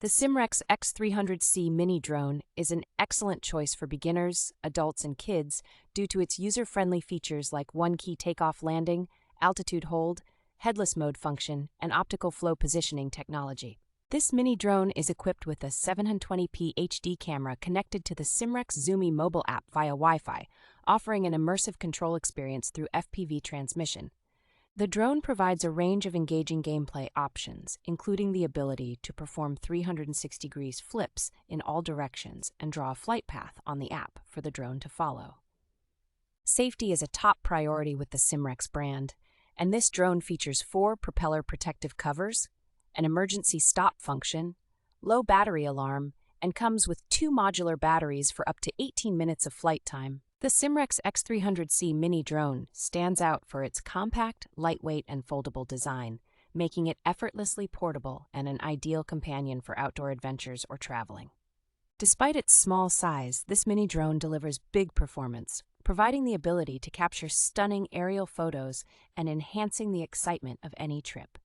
The SIMREX X300C Mini Drone is an excellent choice for beginners, adults, and kids due to its user-friendly features like one-key takeoff landing, altitude hold, headless mode function, and optical flow positioning technology. This mini drone is equipped with a 720p HD camera connected to the SIMREX Zoomy mobile app via Wi-Fi, offering an immersive control experience through FPV transmission. The drone provides a range of engaging gameplay options, including the ability to perform 360-degree flips in all directions and draw a flight path on the app for the drone to follow. Safety is a top priority with the SIMREX brand, and this drone features 4 propeller protective covers, an emergency stop function, low battery alarm, and comes with 2 modular batteries for up to 18 minutes of flight time. The SIMREX X300C Mini Drone stands out for its compact, lightweight, and foldable design, making it effortlessly portable and an ideal companion for outdoor adventures or traveling. Despite its small size, this mini drone delivers big performance, providing the ability to capture stunning aerial photos and enhancing the excitement of any trip.